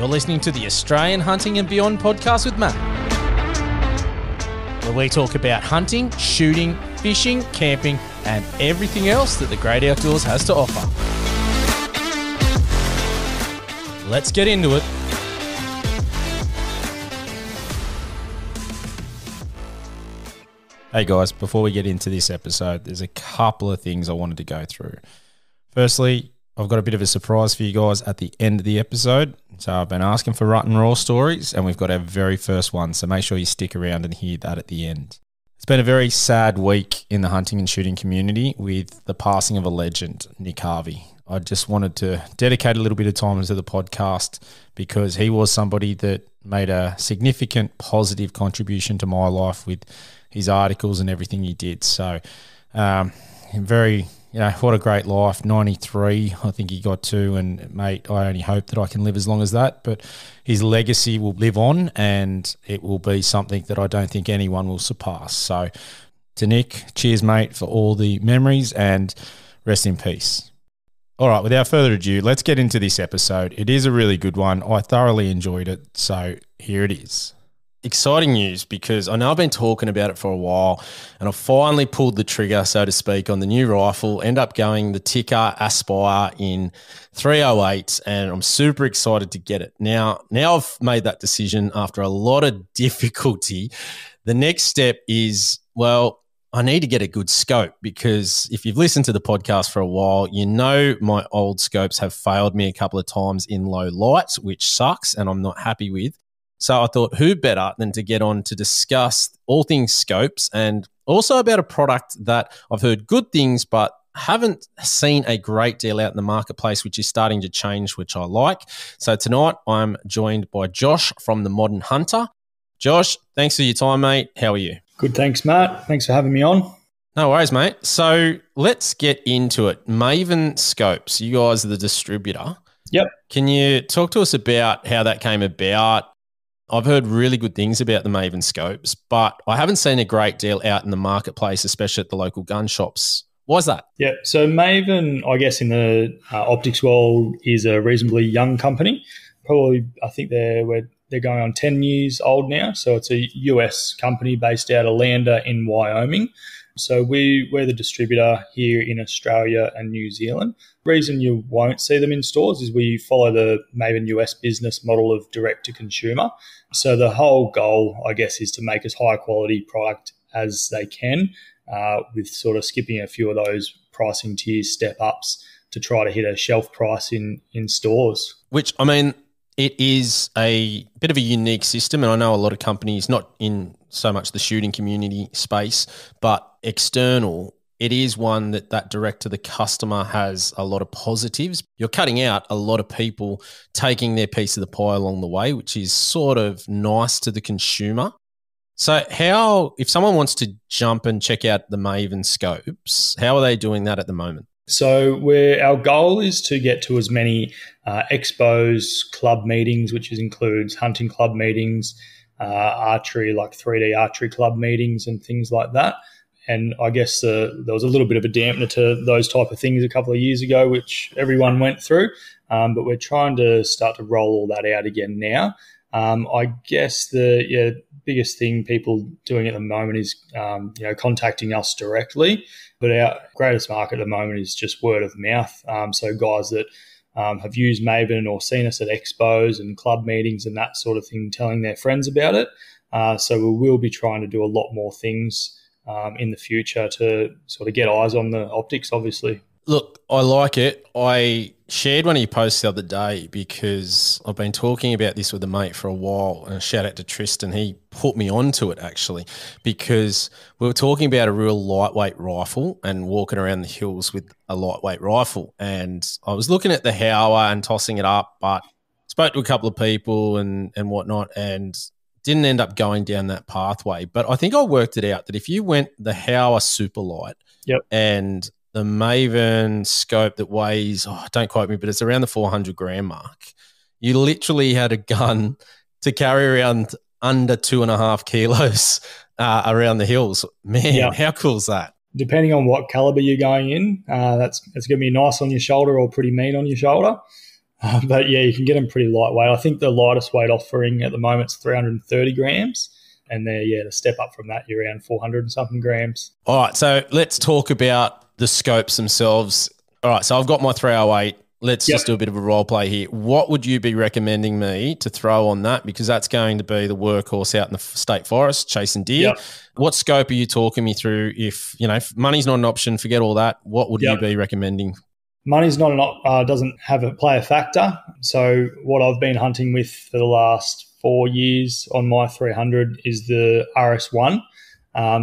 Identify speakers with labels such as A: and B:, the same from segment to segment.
A: You're listening to the Australian Hunting and Beyond podcast with Matt, where we talk about hunting, shooting, fishing, camping, and everything else that the great outdoors has to offer. Let's get into it. Hey guys, before we get into this episode, there's a couple of things I wanted to go through. Firstly, I've got a bit of a surprise for you guys at the end of the episode. So I've been asking for Rut and Raw stories, and we've got our very first one. So make sure you stick around and hear that at the end. It's been a very sad week in the hunting and shooting community with the passing of a legend, Nick Harvey. I just wanted to dedicate a little bit of time to the podcast because he was somebody that made a significant positive contribution to my life with his articles and everything he did. So what a great life. 93, I think he got to, and mate, I only hope that I can live as long as that. But his legacy will live on, and it will be something that I don't think anyone will surpass. So to Nick, cheers, mate, for all the memories, and rest in peace. All right, without further ado, let's get into this episode. It is a really good one. I thoroughly enjoyed it, so here it is. Exciting news, because I know I've been talking about it for a while, and I finally pulled the trigger, so to speak, on the new rifle. End up going the Tikka Aspire in 308, and I'm super excited to get it. Now I've made that decision after a lot of difficulty. The next step is, I need to get a good scope, because if you've listened to the podcast for a while, you know my old scopes have failed me a couple of times in low light, which sucks and I'm not happy with. So I thought, who better than to get on to discuss all things scopes, and also about a product that I've heard good things but haven't seen a great deal out in the marketplace, which is starting to change, which I like. So tonight I'm joined by Josh from The Modern Hunter. Josh, thanks for your time, mate. How are you?
B: Good, thanks, Matt. Thanks for having me on.
A: No worries, mate. So let's get into it. Maven Scopes, you guys are the distributor.
B: Yep.
A: Can you talk to us about how that came about? I've heard really good things about the Maven Scopes, but I haven't seen a great deal out in the marketplace, especially at the local gun shops. Why is that?
B: Yeah, so Maven, I guess in the optics world, is a reasonably young company. Probably, I think they're going on 10 years old now. So it's a US company based out of Lander in Wyoming. So we're the distributor here in Australia and New Zealand. The reason you won't see them in stores is we follow the Maven US business model of direct to consumer. So the whole goal, I guess, is to make as high quality product as they can, with sort of skipping a few of those pricing tiers, step ups, to try to hit a shelf price in stores.
A: Which, I mean, it is a bit of a unique system, and I know a lot of companies, not in so much the shooting community space, but external, it is one that direct to the customer has a lot of positives. You're cutting out a lot of people taking their piece of the pie along the way, which is sort of nice to the consumer. So if someone wants to jump and check out the Maven Scopes, how are they doing that at the moment?
B: So our goal is to get to as many expos, club meetings, which includes hunting club meetings, archery, like 3D archery club meetings and things like that. And I guess there was a little bit of a dampener to those type of things a couple of years ago, which everyone went through. But we're trying to start to roll all that out again now. I guess the biggest thing people doing at the moment is contacting us directly. But our greatest market at the moment is just word of mouth. So guys that have used Maven or seen us at expos and club meetings and that sort of thing, telling their friends about it. So we will be trying to do a lot more things in the future to sort of get eyes on the optics, obviously.
A: Look, I like it. I shared one of your posts the other day because I've been talking about this with a mate for a while, and a shout out to Tristan. He put me onto it actually, because we were talking about a real lightweight rifle and walking around the hills with a lightweight rifle. And I was looking at the Hauer and tossing it up, but spoke to a couple of people and whatnot, and didn't end up going down that pathway. But I think I worked it out that if you went the Hauer super light,
B: yep, and
A: the Maven scope that weighs, don't quote me, but it's around the 400 gram mark, you literally had a gun to carry around under 2.5 kilos around the hills. Man, How cool is that?
B: Depending on what caliber you're going in, that's going to be nice on your shoulder or pretty mean on your shoulder. But yeah, you can get them pretty lightweight. I think the lightest weight offering at the moment is 330 grams. And then, yeah, to step up from that, you're around 400 and something grams.
A: All right, so let's talk about the scopes themselves. All right, so I've got my 308. Let's just do a bit of a role play here. What would you be recommending me to throw on that? Because that's going to be the workhorse out in the state forest chasing deer.
B: Yep.
A: What scope are you talking me through? If money's not an option, forget all that. What would you be recommending?
B: Money's not doesn't have a play a factor. So what I've been hunting with for the last 4 years on my 300 is the RS1.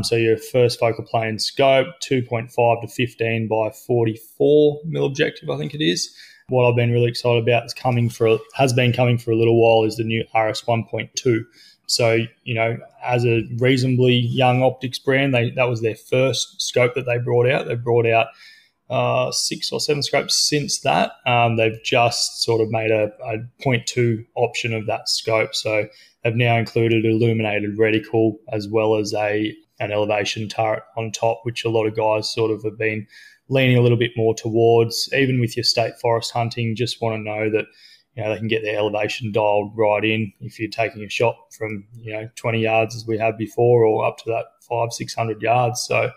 B: So your first focal plane scope, 2.5 to 15 by 44 mil objective, I think it is. What I've been really excited about has been coming for a little while is the new RS 1.2. So, as a reasonably young optics brand, that was their first scope that they brought out. They brought out 6 or 7 scopes since that. They've just sort of made a 0.2 option of that scope. So they've now included illuminated reticle as well as an elevation turret on top, which a lot of guys sort of have been leaning a little bit more towards. Even with your state forest hunting, just want to know that they can get their elevation dialed right in if you're taking a shot from 20 yards as we had before, or up to that 500-600 yards. So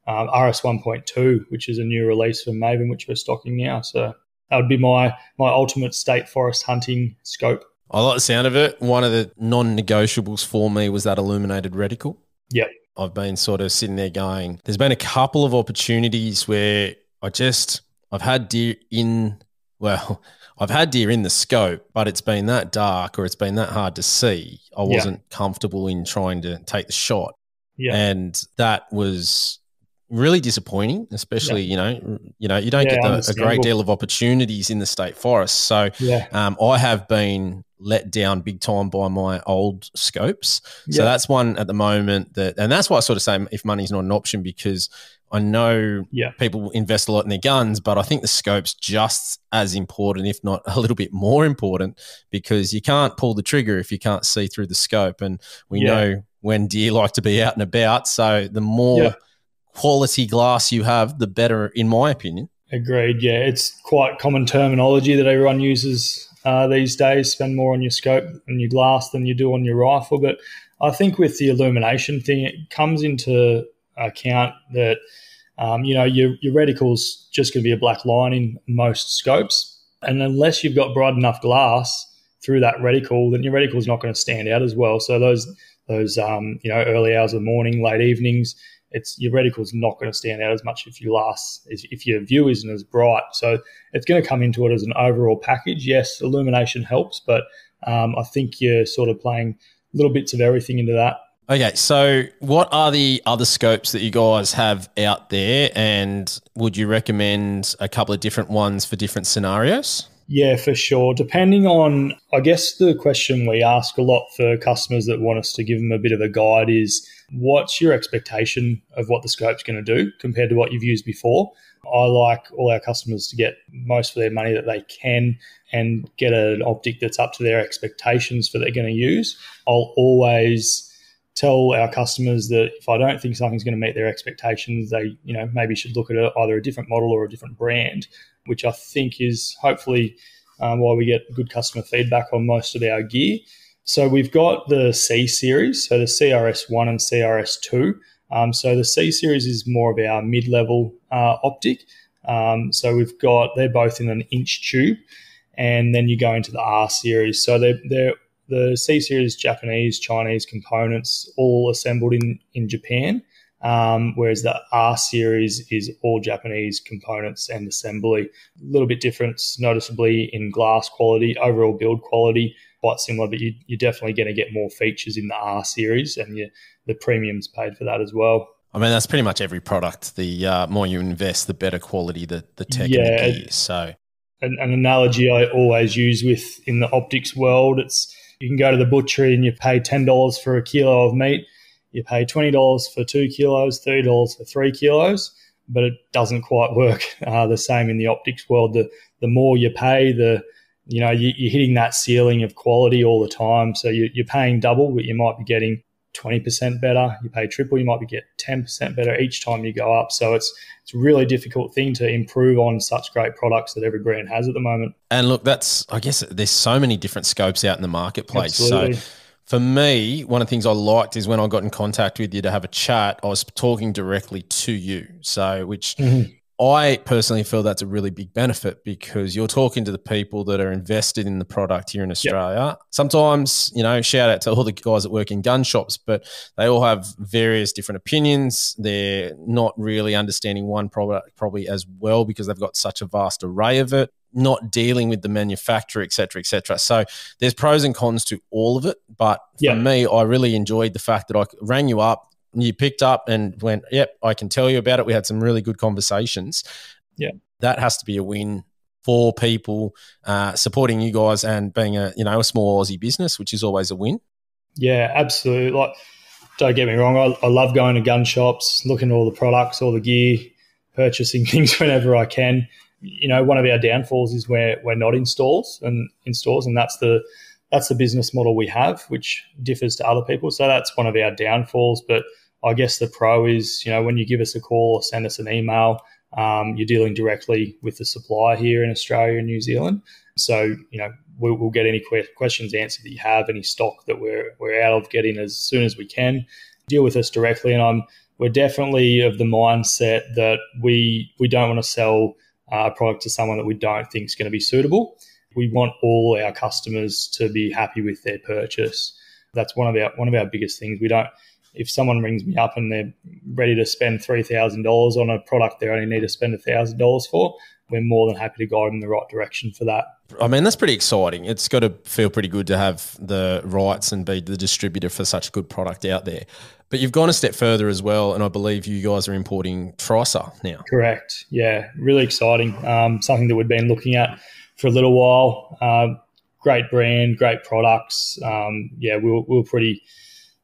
B: RS 1.2, which is a new release from Maven, which we're stocking now. So that would be my ultimate state forest hunting scope.
A: I like the sound of it. One of the non-negotiables for me was that illuminated reticle.
B: Yep.
A: I've been sort of sitting there going, there's been a couple of opportunities where I've had deer in the scope, but it's been that dark or it's been that hard to see. I wasn't comfortable in trying to take the shot. Yeah. And that was really disappointing, especially, you don't get a great deal of opportunities in the state forest. So I have been let down big time by my old scopes. So that's one at the moment and that's why I sort of say if money's not an option, because I know people invest a lot in their guns, but I think the scope's just as important, if not a little bit more important, because you can't pull the trigger if you can't see through the scope. And we know when deer like to be out and about. So the more quality glass you have, the better, in my opinion.
B: Agreed. Yeah, it's quite common terminology that everyone uses these days. Spend more on your scope and your glass than you do on your rifle. But I think with the illumination thing, it comes into account that your reticle's just going to be a black line in most scopes, and unless you've got bright enough glass through that reticle, then your reticle's not going to stand out as well. So those early hours of the morning, late evenings, your reticle's not going to stand out as much if your view isn't as bright. So it's going to come into it as an overall package. Yes, illumination helps, but I think you're sort of playing little bits of everything into that.
A: Okay, so what are the other scopes that you guys have out there, and would you recommend a couple of different ones for different scenarios?
B: Yeah, for sure. Depending on, I guess the question we ask a lot for customers that want us to give them a bit of a guide is, what's your expectation of what the scope's going to do compared to what you've used before? I like all our customers to get most for their money that they can and get an optic that's up to their expectations for they're going to use. I'll always tell our customers that if I don't think something's going to meet their expectations, they maybe should look at either a different model or a different brand, which I think is hopefully why we get good customer feedback on most of our gear. So we've got the C series, so the CRS1 and CRS2. So the C series is more of our mid-level optic. So they're both in an inch tube, and then you go into the R series. So they're the C series, Japanese, Chinese components, all assembled in Japan, whereas the R series is all Japanese components and assembly. A little bit difference noticeably in glass quality, overall build quality, quite similar, but you're definitely going to get more features in the R series, and the premium's paid for that as well.
A: I mean, that's pretty much every product. The more you invest, the better quality the tech and the gear. So,
B: an analogy I always use in the optics world, it's you can go to the butchery and you pay $10 for a kilo of meat. You pay $20 for 2 kilos, $30 for 3 kilos, but it doesn't quite work the same in the optics world. The more you pay, you're hitting that ceiling of quality all the time. So you're paying double, but you might be getting 20% better. You pay triple, you might be get 10% better each time you go up. So it's a really difficult thing to improve on such great products that every brand has at the moment.
A: And look, I guess there's so many different scopes out in the marketplace.
B: Absolutely.
A: So for me, one of the things I liked is when I got in contact with you to have a chat, I was talking directly to you. So, which I personally feel that's a really big benefit because you're talking to the people that are invested in the product here in Australia. Yep. Sometimes, shout out to all the guys that work in gun shops, but they all have various different opinions. They're not really understanding one product probably as well because they've got such a vast array of it, not dealing with the manufacturer, et cetera, et cetera. So there's pros and cons to all of it. But for me, I really enjoyed the fact that I rang you up, you picked up and went, yep, I can tell you about it. We had some really good conversations.
B: Yeah.
A: That has to be a win for people supporting you guys and being a small Aussie business, which is always a win.
B: Yeah, absolutely. Like, don't get me wrong. I love going to gun shops, looking at all the products, all the gear, purchasing things whenever I can. One of our downfalls is we're not in stores, and that's the business model we have, which differs to other people. So that's one of our downfalls. But I guess the pro is, when you give us a call or send us an email, you're dealing directly with the supplier here in Australia and New Zealand. So, we'll get any questions answered that you have, any stock that we're out of getting as soon as we can. Deal with us directly. And we're definitely of the mindset that we don't want to sell a product to someone that we don't think is going to be suitable. We want all our customers to be happy with their purchase. That's one of our biggest things. If someone rings me up and they're ready to spend $3,000 on a product they only need to spend $1,000 for, we're more than happy to guide them in the right direction for that.
A: I mean, that's pretty exciting. It's got to feel pretty good to have the rights and be the distributor for such a good product out there. But you've gone a step further as well, and I believe you guys are importing Tricer now. Correct.
B: Yeah, really exciting. Something that we've been looking at for a little while. Great brand, great products. We were pretty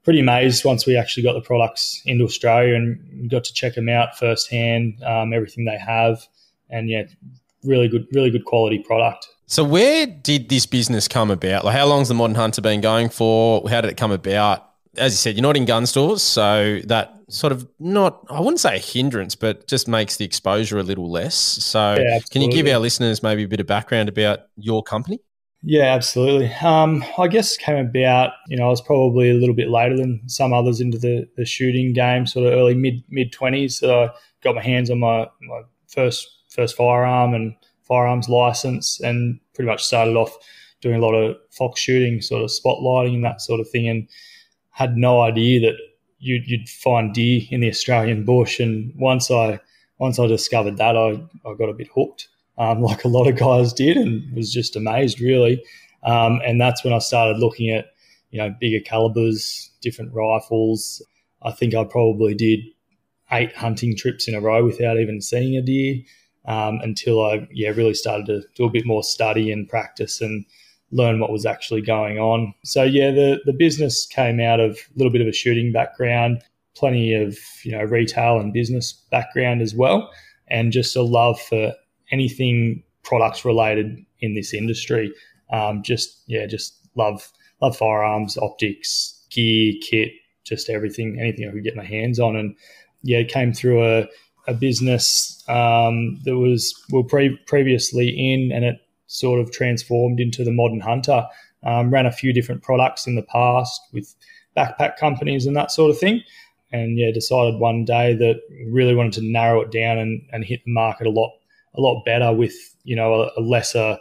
B: amazed once we actually got the products into Australia and got to check them out firsthand, everything they have. And really good quality product.
A: So where did this business come about? Like, how long's the Modern Hunter been going for? How did it come about? As you said, you're not in gun stores, so that sort of I wouldn't say a hindrance, but just makes the exposure a little less. So can you give our listeners maybe a bit of background about your company?
B: Yeah, absolutely. I guess it came about, I was probably a little bit later than some others into the shooting game, sort of early mid-20s. So I got my hands on my first firearm and firearms license, and pretty much started off doing a lot of fox shooting, sort of spotlighting and that sort of thing, and had no idea that you'd find deer in the Australian bush. And once I discovered that, I got a bit hooked, like a lot of guys did, and was just amazed really. And that's when I started looking at, bigger calibers, different rifles. I think I probably did 8 hunting trips in a row without even seeing a deer, until I really started to do a bit more study and practice and learn what was actually going on. So the business came out of a little bit of a shooting background, plenty of retail and business background as well, and just a love for anything products related in this industry. Just love firearms, optics, gear, kit, just anything I could get my hands on. And it came through a business that we previously in, and it sort of transformed into the Modern Hunter. Ran a few different products in the past with backpack companies and that sort of thing, and decided one day that really wanted to narrow it down and hit the market a lot better with a lesser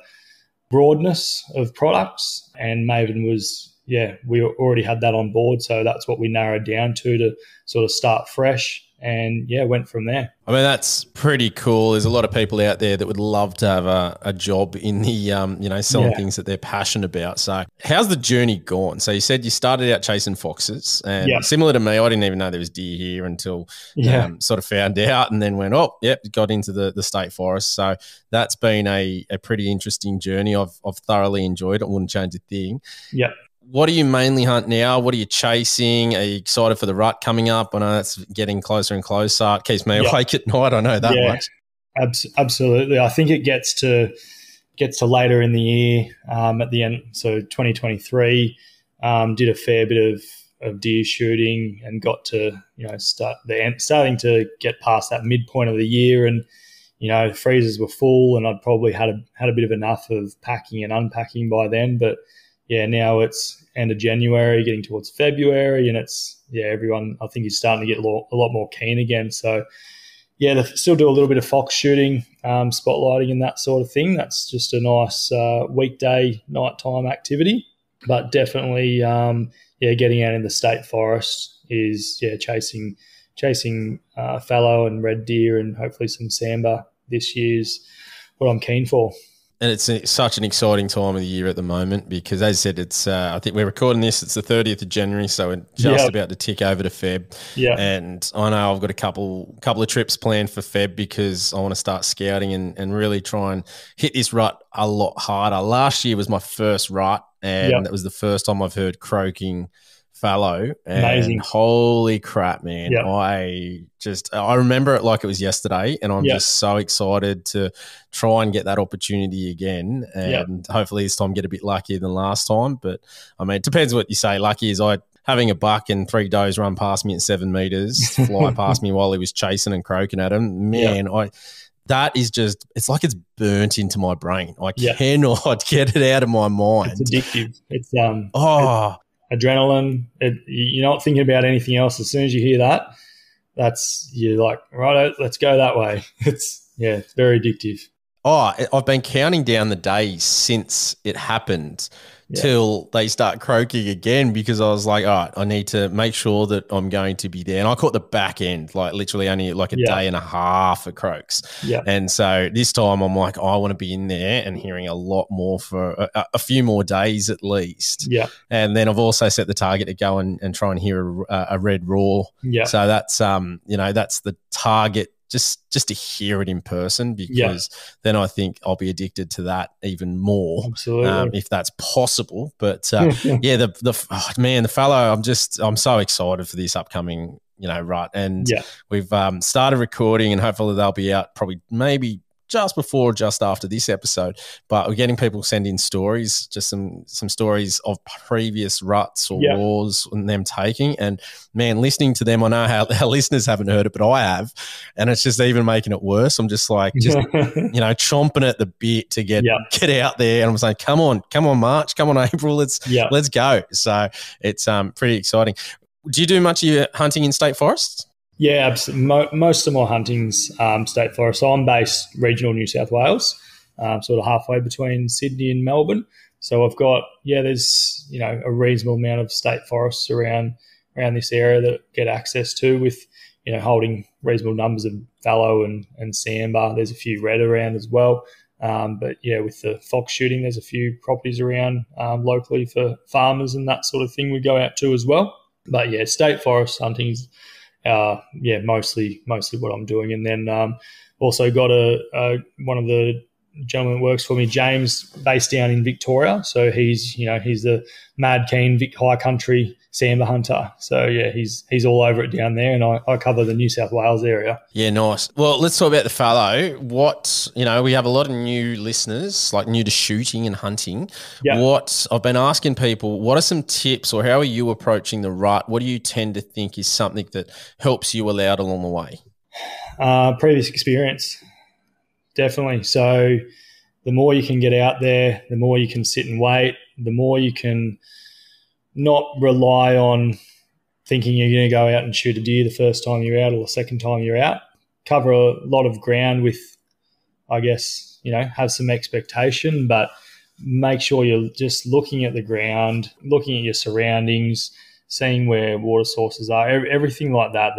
B: broadness of products. And Maven was we already had that on board, so that's what we narrowed down to sort of start fresh. And went from there.
A: I mean, that's pretty cool. There's a lot of people out there that would love to have a job in the, selling things that they're passionate about. So how's the journey gone? So you said you started out chasing foxes, and similar to me, I didn't even know there was deer here until sort of found out, and then went, got into the state forest. So that's been a pretty interesting journey. I've thoroughly enjoyed it. I wouldn't change a thing.
B: Yeah.
A: What do you mainly hunt now? What are you chasing? Are you excited for the rut coming up? I know that's getting closer and closer. It keeps me awake at night. I know that much.
B: Absolutely. I think it gets to later in the year, at the end. So 2023, did a fair bit of of deer shooting and got to, starting to get past that midpoint of the year, and the freezers were full, and I'd probably had a bit of enough of packing and unpacking by then. But yeah, now it's end of January, getting towards February, and everyone I think is starting to get a lot more keen again. So yeah, they still do a little bit of fox shooting, spotlighting and that sort of thing. That's just a nice weekday, nighttime activity. But definitely, getting out in the state forest is chasing fallow and red deer and hopefully some sambar this year's what I'm keen for.
C: And it's such an exciting time of the year at the moment because, as I said, it's I think we're recording this. It's the 30th of January, so we're just about to tick over to Feb.
B: Yeah,
C: and I know I've got a couple of trips planned for Feb because I want to start scouting and really try and hit this rut a lot harder. Last year was my first rut, and it was the first time I've heard croaking fallow. And
B: amazing!
C: Holy crap, man!
B: Yep.
C: I remember it like it was yesterday, and I'm just so excited to try and get that opportunity again, and hopefully this time get a bit luckier than last time. But I mean, it depends what you say. Lucky is having a buck and 3 does run past me at 7 meters, fly past me while he was chasing and croaking at him. Man, that is just, it's like it's burnt into my brain. I cannot get it out of my mind.
B: It's addictive. It's adrenaline. You're not thinking about anything else. As soon as you hear that, you're like, right, let's go that way. It's very addictive.
C: I've been counting down the days since it happened till they start croaking again because I was like, all right, I need to make sure that I'm going to be there. And I caught the back end, like literally only like a day and a half of croaks. Yeah. And so this time I'm like, I want to be in there and hearing a lot more for a few more days at least.
B: Yeah.
C: And then I've also set the target to go and try and hear a red roar. Yeah. So that's, that's the target. Just to hear it in person because then I think I'll be addicted to that even more.
B: Absolutely.
C: If that's possible. But the fallow, I'm so excited for this upcoming, rut. And we've started recording and hopefully they'll be out probably maybe just before, just after this episode. But we're getting people send in stories, just some stories of previous ruts or roars and them taking. And man, listening to them, I know how our listeners haven't heard it, but I have. And it's just even making it worse. I'm just like, chomping at the bit to get out there. And I'm saying, come on, March, come on, April, let's go. So it's pretty exciting. Do you do much of your hunting in state forests?
B: Yeah, absolutely. Most of my hunting's state forest. So I'm based regional New South Wales, sort of halfway between Sydney and Melbourne. So I've got, there's, a reasonable amount of state forests around this area that get access to with, holding reasonable numbers of fallow and sambar. There's a few red around as well. But with the fox shooting, there's a few properties around locally for farmers and that sort of thing we go out to as well. But state forest hunting's mostly what I'm doing. And then also got one of the gentlemen that works for me, James, based down in Victoria. So he's the mad keen high country sambar hunter. So he's all over it down there, and I cover the New South Wales area.
C: Yeah, nice. Well, let's talk about the fallow. We have a lot of new listeners, like new to shooting and hunting. Yep. What I've been asking people, what are some tips or how are you approaching the rut? What do you tend to think is something that helps you out along the way?
B: Previous experience, definitely. So the more you can get out there, the more you can sit and wait, the more you can not rely on thinking you're going to go out and shoot a deer the first time you're out or the second time you're out. Cover a lot of ground with, I guess, have some expectation, but make sure you're just looking at the ground, looking at your surroundings, seeing where water sources are, everything like that.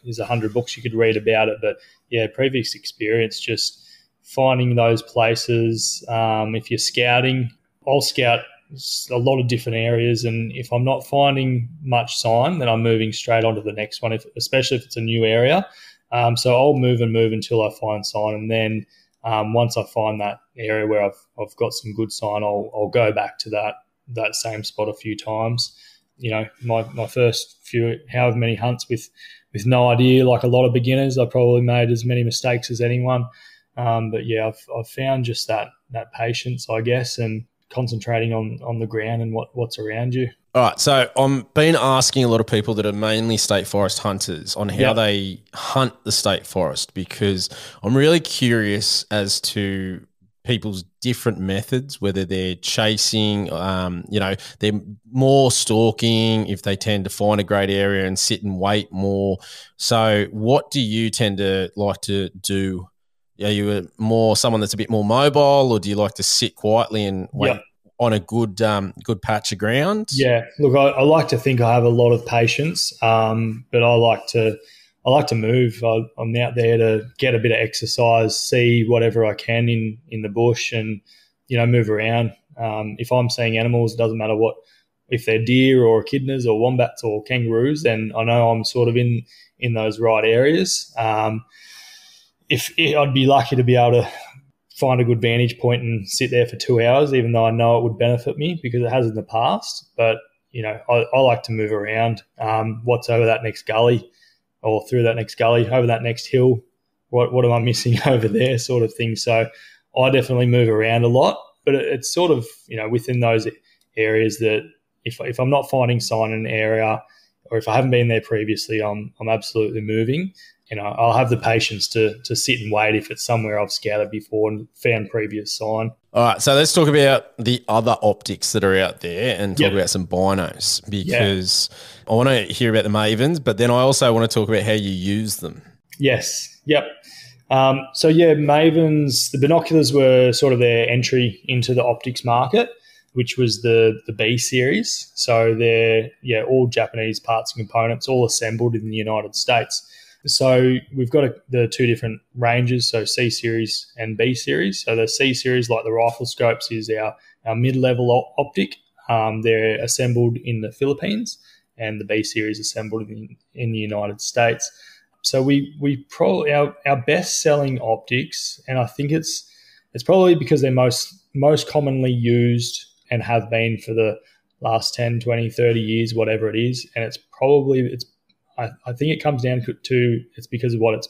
B: There's 100 books you could read about it, but previous experience, just finding those places. If you're scouting, I'll scout a lot of different areas, and if I'm not finding much sign, then I'm moving straight on to the next one, especially if it's a new area. So I'll move until I find sign, and then once I find that area where I've got some good sign, I'll go back to that same spot a few times. My first few however many hunts with no idea, like a lot of beginners, I probably made as many mistakes as anyone. But I've found just that patience, I guess, and concentrating on the ground and what's around you.
C: All right, so I'm been asking a lot of people that are mainly state forest hunters on how they hunt the state forest, because I'm really curious as to people's different methods, whether they're chasing, they're more stalking, if they tend to find a great area and sit and wait more. So what do you tend to like to do? Are you more someone that's a bit more mobile, or do you like to sit quietly and wait on a good patch of ground?
B: Yeah, look, I like to think I have a lot of patience, but I like to move. I'm out there to get a bit of exercise, see whatever I can in the bush, and move around. If I'm seeing animals, it doesn't matter if they're deer or echidnas or wombats or kangaroos, then I know I'm sort of in those right areas. If I'd be lucky to be able to find a good vantage point and sit there for 2 hours, even though I know it would benefit me because it has in the past. But, I like to move around. What's over that next gully or through that next gully, over that next hill? What am I missing over there, sort of thing. So I definitely move around a lot, but it's sort of, within those areas that if I'm not finding sign in an area, or if I haven't been there previously, I'm absolutely moving. I'll have the patience to sit and wait if it's somewhere I've scouted before and found previous sign.
C: All right, so let's talk about the other optics that are out there and talk about some binos, because I want to hear about the Mavens, but then I also want to talk about how you use them.
B: Yes, yep. Mavens, the binoculars were sort of their entry into the optics market, which was the B series. So they're all Japanese parts and components, all assembled in the United States. So we've got the two different ranges, so C series and B series. So the C series, like the rifle scopes, is our mid-level optic. They're assembled in the Philippines, and the B series assembled in the United States. So we probably our best-selling optics, and I think it's probably because they're most commonly used and have been for the last 10, 20, 30 years, whatever it is, and I think it comes down to it's because of what has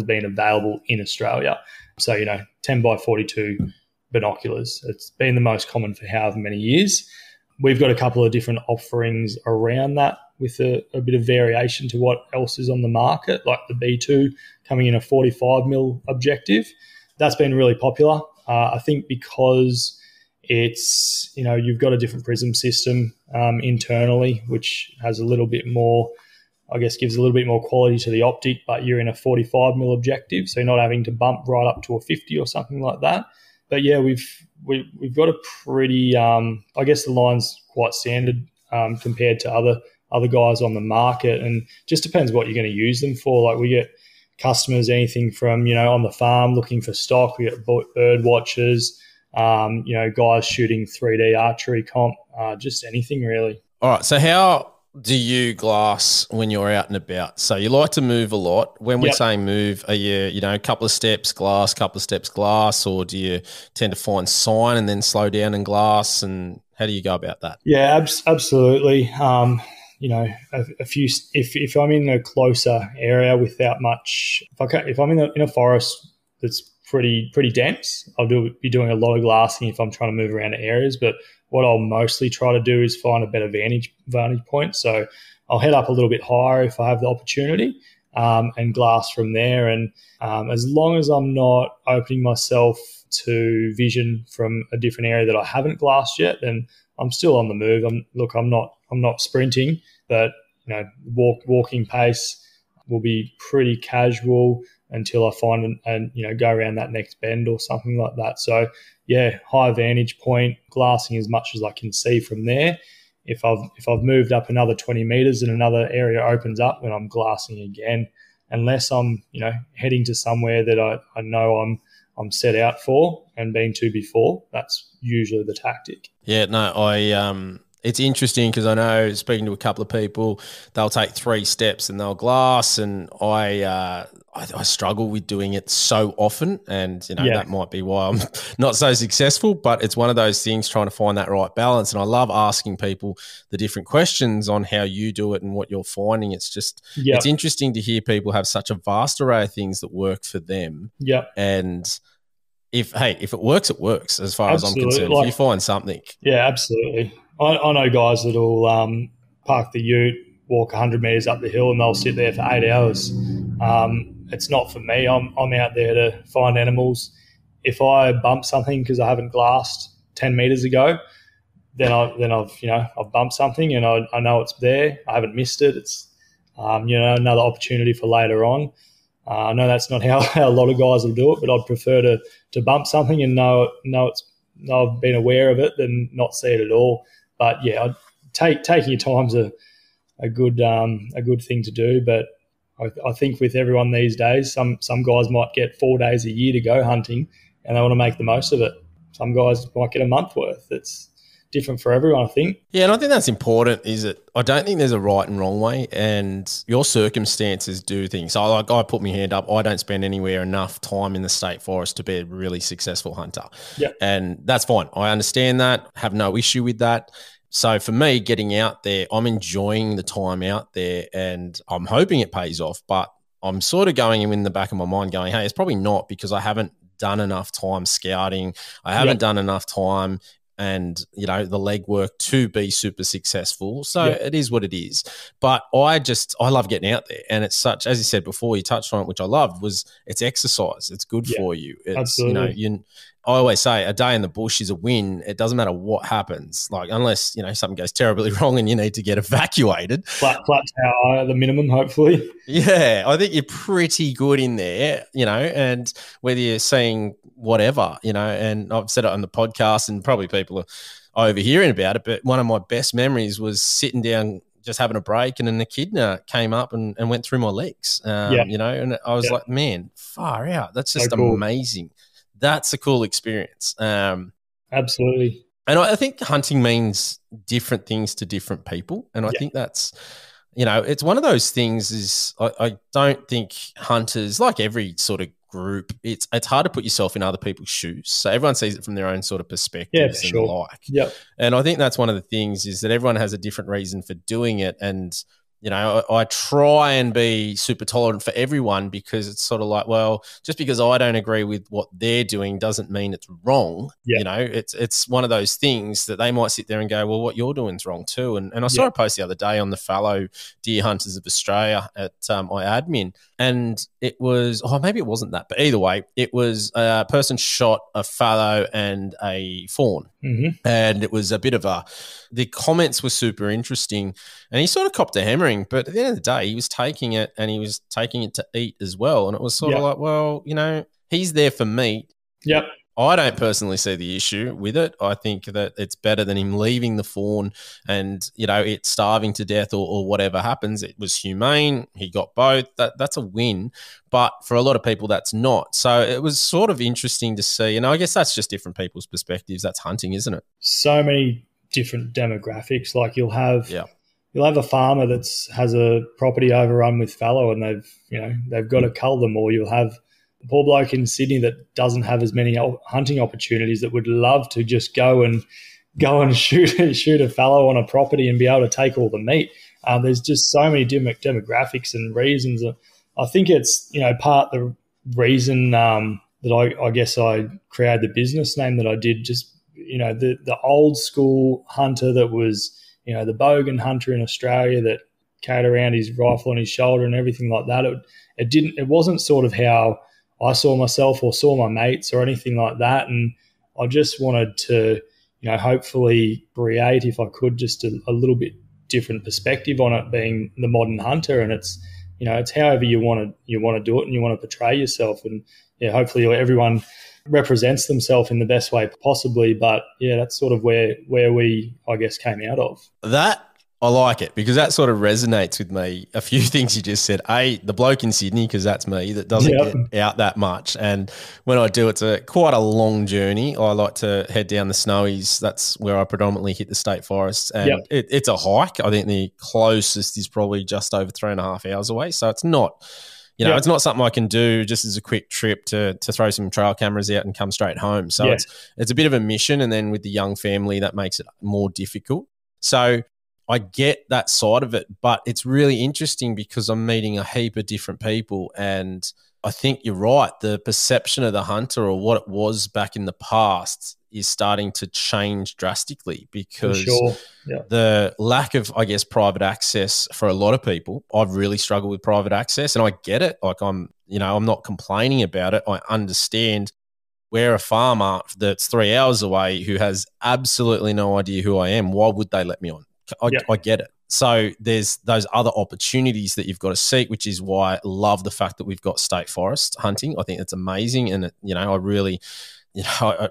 B: been available in Australia. So, 10x42 binoculars. It's been the most common for however many years. We've got a couple of different offerings around that with a bit of variation to what else is on the market, like the B2 coming in a 45mm objective. That's been really popular. I think because it's, you've got a different prism system internally, which has a little bit more, gives a little bit more quality to the optic, but you're in a 45mm objective, so you're not having to bump right up to a 50 or something like that. But yeah, we've got a pretty, the line's quite standard compared to other guys on the market, and just depends what you're going to use them for. Like, we get customers anything from, on the farm looking for stock, we get bird watchers, guys shooting 3D archery comp, just anything really.
C: All right, so how do you glass when you're out and about? So you like to move a lot. When we're saying move, are you, a couple of steps glass, or do you tend to find sign and then slow down and glass? And how do you go about that?
B: Yeah, absolutely. A few. If I'm in a closer area without much, if I'm in a forest that's pretty dense, I'll be doing a lot of glassing if I'm trying to move around areas. But what I'll mostly try to do is find a better vantage point. So I'll head up a little bit higher if I have the opportunity, and glass from there. And as long as I'm not opening myself to vision from a different area that I haven't glassed yet, then I'm still on the move. I'm not sprinting, but walking pace will be pretty casual until I find and go around that next bend or something like that. So yeah, high vantage point, glassing as much as I can see from there. If I've moved up another 20 meters and another area opens up, then I'm glassing again, unless I'm heading to somewhere that I know I'm set out for and been to before. That's usually the tactic.
C: Yeah, no, it's interesting because I know, speaking to a couple of people, they'll take 3 steps and they'll glass, and I struggle with doing it so often, and that might be why I'm not so successful. But it's one of those things, trying to find that right balance. And I love asking people the different questions on how you do it and what you're finding. It's just it's interesting to hear people have such a vast array of things that work for them.
B: Yeah,
C: and if it works, it works. As far as I'm concerned, if you find something,
B: absolutely. I know guys that'll park the ute, walk 100 metres up the hill, and they'll sit there for 8 hours. It's not for me. I'm out there to find animals. If I bump something because I haven't glassed 10 metres ago, then I've bumped something and I know it's there. I haven't missed it. It's another opportunity for later on. I know that's not how a lot of guys will do it, but I'd prefer to bump something and know I've been aware of it than not see it at all. But yeah, taking your time's a good thing to do. But I think with everyone these days, some guys might get 4 days a year to go hunting, and they want to make the most of it. Some guys might get a month worth. It's different for everyone, I think.
C: Yeah, and I think that's important, is that I don't think there's a right and wrong way, and your circumstances do things. So I put my hand up. I don't spend anywhere enough time in the state forest to be a really successful hunter.
B: Yeah.
C: And that's fine. I understand that, have no issue with that. So for me, getting out there, I'm enjoying the time out there and I'm hoping it pays off, but I'm sort of going in the back of my mind going, hey, it's probably not, because I haven't done enough time scouting. I haven't done enough time and, the legwork to be super successful. So it is what it is. But I love getting out there. And it's such, as you said before, you touched on it, which I loved, was it's exercise. It's good for you. It's,
B: absolutely.
C: I always say a day in the bush is a win. It doesn't matter what happens, like unless, something goes terribly wrong and you need to get evacuated.
B: Flat tower at the minimum, hopefully.
C: Yeah, I think you're pretty good in there, and whether you're seeing whatever, and I've said it on the podcast and probably people are overhearing about it, but one of my best memories was sitting down just having a break and an echidna came up and went through my legs, and I was like, man, far out. That's just so cool. Amazing. That's a cool experience.
B: Absolutely.
C: And I think hunting means different things to different people. And I think that's, it's one of those things is I don't think hunters, like every sort of group, it's hard to put yourself in other people's shoes. So everyone sees it from their own sort of perspectives and like.
B: Yeah.
C: And I think that's one of the things is that everyone has a different reason for doing it. And I try and be super tolerant for everyone, because it's sort of like, well, just because I don't agree with what they're doing doesn't mean it's wrong.
B: Yeah.
C: It's one of those things that they might sit there and go, well, what you're doing is wrong too. And I saw a post the other day on the Fallow Deer Hunters of Australia at my admin, and it was, maybe it wasn't that, but either way, it was a person shot a fallow and a fawn.
B: Mm-hmm.
C: And it was a bit of the comments were super interesting, and he sort of copped a hammering, but at the end of the day, he was taking it and he was taking it to eat as well. And it was sort of like, well, he's there for meat.
B: Yep.
C: I don't personally see the issue with it. I think that it's better than him leaving the fawn and, it starving to death or whatever happens. It was humane. He got both. That's a win. But for a lot of people, that's not. So it was sort of interesting to see. And I guess that's just different people's perspectives. That's hunting, isn't it?
B: So many different demographics. Like you'll have a farmer that has a property overrun with fallow and they've got to cull them, or you'll have the poor bloke in Sydney that doesn't have as many hunting opportunities that would love to just go and shoot a fallow on a property and be able to take all the meat. There's just so many demographics and reasons. I think it's part the reason that I guess I created the business name that I did. Just the old school hunter that was the bogan hunter in Australia that carried around his rifle on his shoulder and everything like that. It wasn't sort of how I saw myself or saw my mates or anything like that. And I just wanted to, hopefully create, if I could, just a little bit different perspective on it being the modern hunter. And it's, it's however you want to do it and you want to portray yourself. And hopefully everyone represents themselves in the best way possibly. But that's sort of where we, I guess, came out of.
C: That I like it, because that sort of resonates with me. A few things you just said. The bloke in Sydney, because that's me, that doesn't get out that much. And when I do, it's quite a long journey. I like to head down the Snowies. That's where I predominantly hit the state forests. And it's a hike. I think the closest is probably just over 3.5 hours away. So it's not, it's not something I can do just as a quick trip to throw some trail cameras out and come straight home. So it's a bit of a mission. And then with the young family, that makes it more difficult. So I get that side of it, but it's really interesting because I'm meeting a heap of different people, and I think you're right. The perception of the hunter, or what it was back in the past, is starting to change drastically because the lack of, I guess, private access for a lot of people. I've really struggled with private access, and I get it. Like, I'm not complaining about it. I understand. We're a farmer that's 3 hours away who has absolutely no idea who I am. Why would they let me on? I get it. So there's those other opportunities that you've got to seek, which is why I love the fact that we've got state forest hunting. I think it's amazing. And, it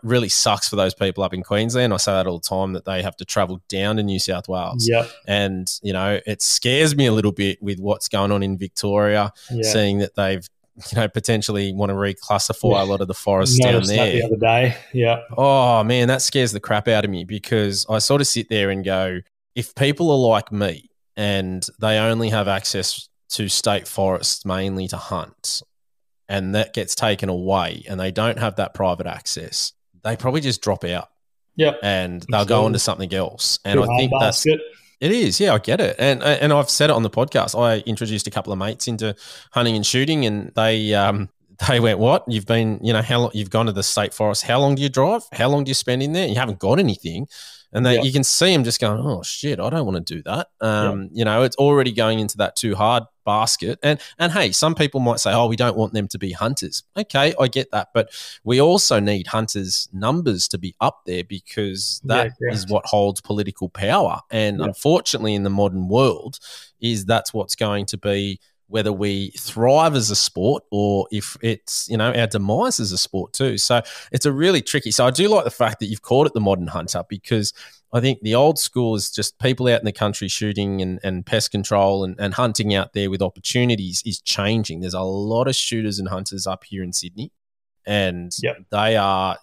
C: really sucks for those people up in Queensland. I say that all the time, that they have to travel down to New South Wales.
B: Yep.
C: And, it scares me a little bit with what's going on in Victoria, seeing that they've, potentially want to reclassify a lot of the forests down there.
B: The other day. Yeah.
C: Oh, man, that scares the crap out of me, because I sort of sit there and go, if people are like me and they only have access to state forests mainly to hunt, and that gets taken away and they don't have that private access, they probably just drop out.
B: Yeah.
C: And they'll go into something else. And I think that's it. It is. Yeah, I get it. And I've said it on the podcast. I introduced a couple of mates into hunting and shooting, and they went, "What? You've been, how long, you've gone to the state forest? How long do you drive? How long do you spend in there? You haven't got anything." And you can see them just going, "Oh shit, I don't want to do that." It's already going into that too hard basket. And hey, some people might say, "Oh, we don't want them to be hunters." Okay, I get that, but we also need hunters' numbers to be up there, because that is what holds political power. And unfortunately, in the modern world, that's what's going to be whether we thrive as a sport or if it's, our demise as a sport too. So it's a really tricky. So I do like the fact that you've called it the modern hunter, because I think the old school is just people out in the country shooting and pest control and hunting out there with opportunities is changing. There's a lot of shooters and hunters up here in Sydney, and they are,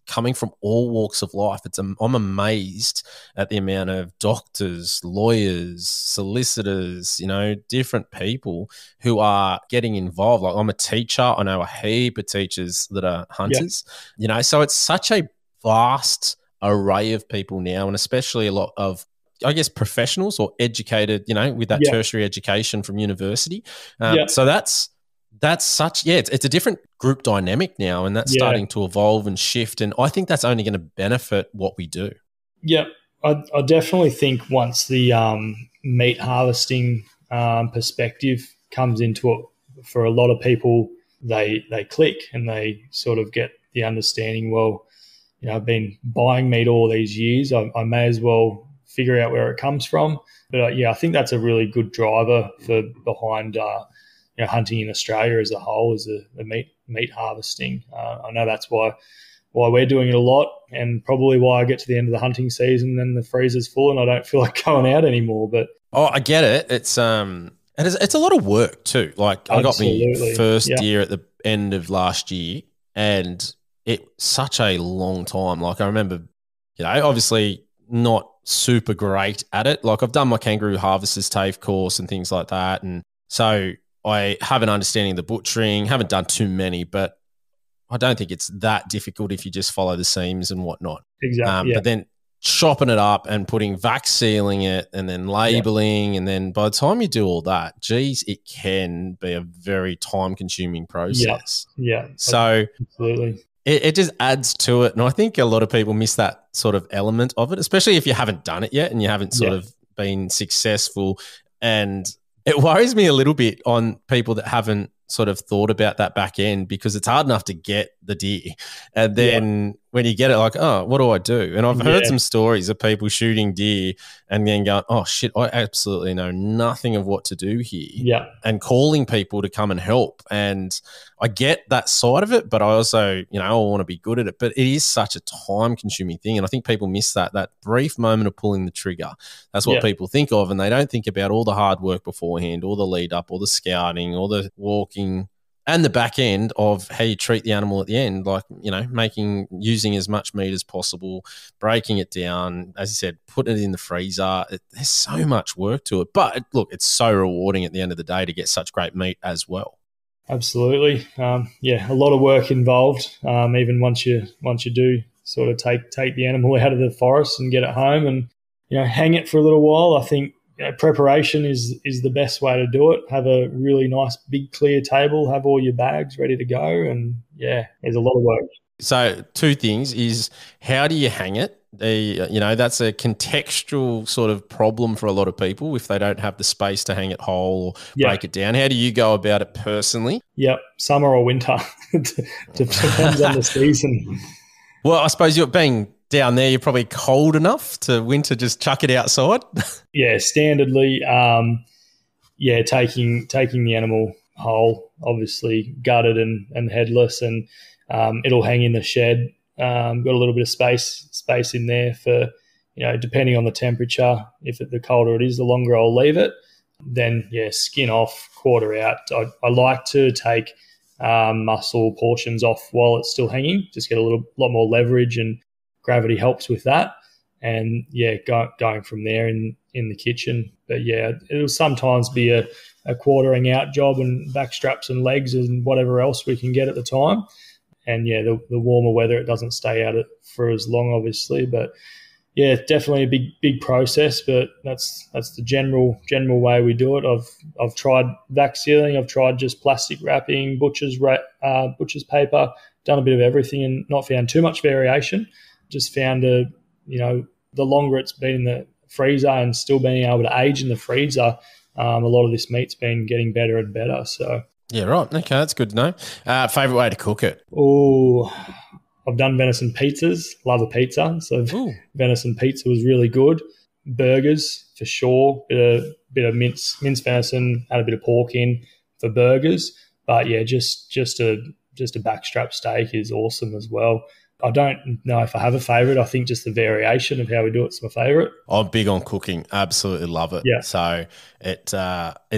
C: coming from all walks of life. I'm amazed at the amount of doctors, lawyers, solicitors, different people who are getting involved. Like, I'm a teacher. I know a heap of teachers that are hunters, so it's such a vast array of people now, and especially a lot of, I guess, professionals or educated, with that tertiary education from university. So that's such, it's a different group dynamic now, and that's starting to evolve and shift. And I think that's only going to benefit what we do.
B: Yeah, I definitely think once the meat harvesting perspective comes into it, for a lot of people, they click and they sort of get the understanding, well, I've been buying meat all these years. I may as well figure out where it comes from. But I think that's a really good driver behind hunting in Australia as a whole, is the meat harvesting. I know that's why we're doing it a lot, and probably why I get to the end of the hunting season and the freezer's full and I don't feel like going out anymore. But
C: I get it. It's a lot of work too. Like, I got my first deer at the end of last year, and it's such a long time. Like, I remember, obviously not super great at it. Like, I've done my kangaroo harvester's TAFE course and things like that, and so I have an understanding of the butchering. Haven't done too many, but I don't think it's that difficult if you just follow the seams and whatnot.
B: Exactly.
C: But then chopping it up and putting vac sealing it and then labeling, and then by the time you do all that, geez, it can be a very time consuming process.
B: Yeah.
C: So
B: absolutely.
C: It just adds to it. And I think a lot of people miss that sort of element of it, especially if you haven't done it yet and you haven't sort of been successful. And it worries me a little bit on people that haven't sort of thought about that back end, because it's hard enough to get the deer. And then when you get it, like, oh, what do I do? And I've heard some stories of people shooting deer and then going, oh shit, I absolutely know nothing of what to do here.
B: Yeah.
C: And calling people to come and help. And I get that side of it, but I also, I want to be good at it. But it is such a time consuming thing. And I think people miss that brief moment of pulling the trigger. That's what people think of. And they don't think about all the hard work beforehand, all the lead up, all the scouting, all the walking, and the back end of how you treat the animal at the end, like, using as much meat as possible, breaking it down, as you said, putting it in the freezer. There's so much work to it. But look, it's so rewarding at the end of the day to get such great meat as well.
B: Absolutely. A lot of work involved, even once you do sort of take the animal out of the forest and get it home and, hang it for a little while. I think preparation is the best way to do it. Have a really nice big clear table, have all your bags ready to go, and there's a lot of work.
C: So 2 things is, how do you hang it? That's a contextual sort of problem for a lot of people if they don't have the space to hang it whole or break it down. How do you go about it personally?
B: Yep, summer or winter. Depends on the season.
C: Well, I suppose you're being down there, you're probably cold enough to winter just chuck it outside.
B: Yeah, standardly, taking the animal whole, obviously gutted and headless, and it'll hang in the shed. Got a little bit of space in there for, depending on the temperature. If the colder it is, the longer I'll leave it. Then, skin off, quarter out. I like to take muscle portions off while it's still hanging, just get a lot more leverage, and gravity helps with that. And, going from there in the kitchen. But, it'll sometimes be a quartering out job, and back straps and legs and whatever else we can get at the time. And, the warmer weather, it doesn't stay out for as long, obviously. But, definitely a big process, but that's the general way we do it. I've tried vac sealing, I've tried just plastic wrapping, butcher's paper, done a bit of everything, and not found too much variation. Just found the longer it's been in the freezer and still being able to age in the freezer, a lot of this meat's been getting better and better. So.
C: Yeah, right. Okay, that's good to know. Favourite way to cook it?
B: Oh, I've done venison pizzas. Love a pizza. So venison pizza was really good. Burgers, for sure. Bit of minced venison, add a bit of pork in for burgers. But, just a backstrap steak is awesome as well. I don't know if I have a favourite. I think just the variation of how we do it's my favourite.
C: I'm big on cooking. Absolutely love it.
B: Yeah.
C: So it's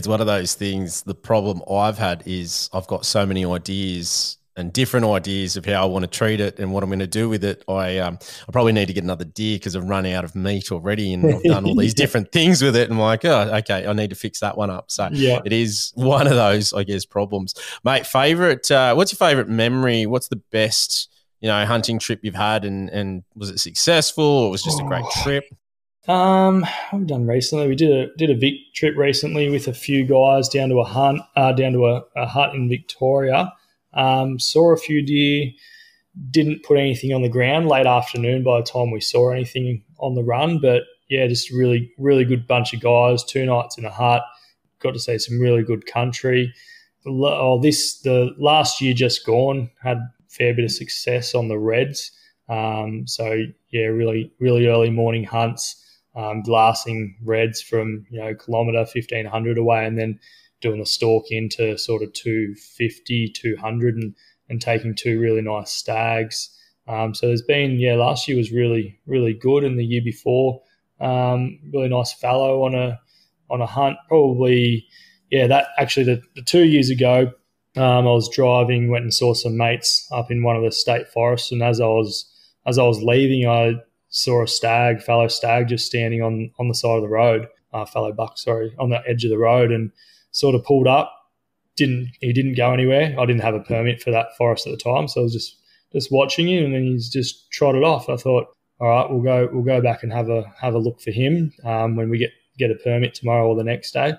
C: one of those things. The problem I've had is I've got so many ideas and different ideas of how I want to treat it and what I'm going to do with it. I probably need to get another deer because I've run out of meat already, and I've done all these different things with it. And I'm like, oh, okay, I need to fix that one up. So it is one of those, I guess, problems. Mate, what's your favourite memory? What's the best hunting trip you've had, and was it successful, or was it just a great trip?
B: What have we done recently? We did a Vic trip recently with a few guys down to a hut in Victoria. Saw a few deer, didn't put anything on the ground late afternoon by the time we saw anything on the run, but just really, really good bunch of guys, 2 nights in a hut, got to see some really good country. The last year just gone, had fair bit of success on the reds. Really, really early morning hunts, glassing reds from, kilometre, 1,500 away, and then doing the stalk into sort of 250, 200 and taking 2 really nice stags. So there's been, last year was really, really good, and the year before, really nice fallow on a hunt. Probably, that actually the 2 years ago, I was driving, went and saw some mates up in one of the state forests, and as I was leaving, I saw a fallow stag just standing on the side of the road, fallow buck, sorry, on the edge of the road, and sort of pulled up. He didn't go anywhere. I didn't have a permit for that forest at the time, so I was just watching him, and then he's just trotted off. I thought, all right, we'll go back and have a look for him when we get a permit tomorrow or the next day.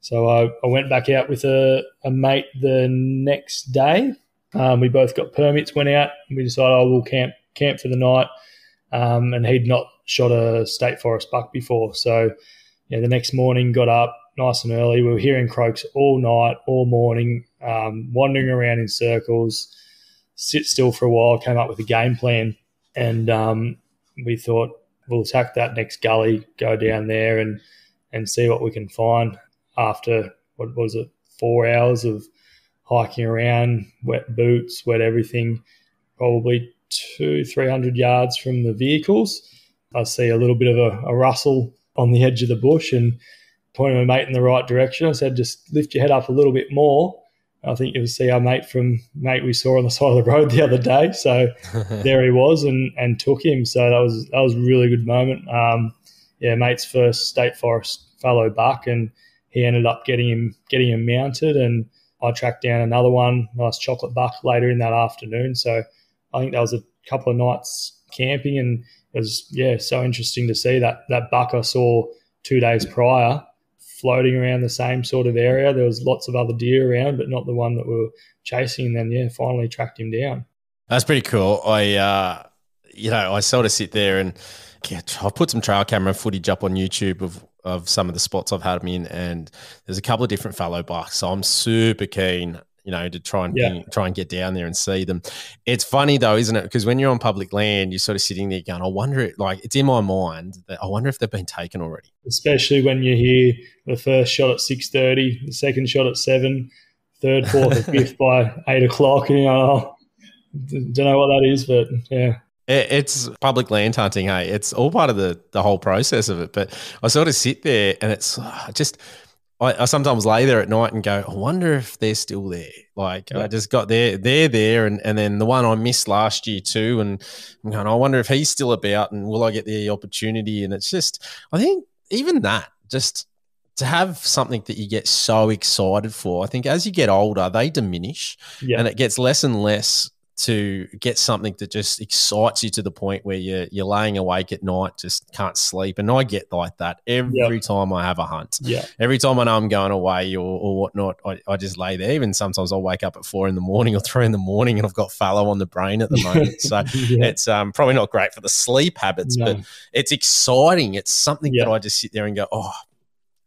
B: So I went back out with a mate the next day. We both got permits, went out, and we decided we'll camp for the night. And he'd not shot a state forest buck before. So the next morning, got up nice and early. We were hearing croaks all night, all morning, wandering around in circles, sit still for a while, came up with a game plan. And we thought we'll attack that next gully, go down there and see what we can find. After, 4 hours of hiking around, wet boots, wet everything, probably 200-300 yards from the vehicles, I see a little bit of a rustle on the edge of the bush and pointed my mate in the right direction. I said, just lift your head up a little bit more. I think you will see our mate we saw on the side of the road the other day. So there he was and took him. So that was a really good moment. Mate's first state forest fallow buck, and he ended up getting him mounted, and I tracked down another one, nice chocolate buck, later in that afternoon. So I think that was a couple of nights camping, and it was so interesting to see that buck I saw 2 days prior, floating around the same sort of area. There was lots of other deer around, but not the one that we were chasing. And then, finally tracked him down.
C: That's pretty cool. I sort of sit there and I've put some trail camera footage up on YouTube of some of the spots I've had them in, and there's a couple of different fallow bucks. So I'm super keen, to try and get down there and see them. It's funny though, isn't it? Because when you're on public land, you're sort of sitting there going, I wonder, it's in my mind that I wonder if they've been taken already.
B: Especially when you hear the first shot at 6:30, the second shot at 7, third, fourth, and fifth by 8 o'clock. And don't know what that is, but yeah.
C: It's public land hunting, hey. It's all part of the whole process of it. But I sort of sit there and it's just – I sometimes lay there at night and go, I wonder if they're still there. I just got there, they're there, and then the one I missed last year too, and I'm going, I wonder if he's still about and will I get the opportunity? And it's just, I think even that, just to have something that you get so excited for, I think as you get older, they diminish and it gets less and less to get something that just excites you to the point where you're laying awake at night, just can't sleep. And I get like that every time I have a hunt. Yeah. Every time I know I'm going away or whatnot, I just lay there. Even sometimes I'll wake up at 4 a.m. or 3 a.m. and I've got fallow on the brain at the moment. So it's probably not great for the sleep habits, but it's exciting. It's something that I just sit there and go, oh,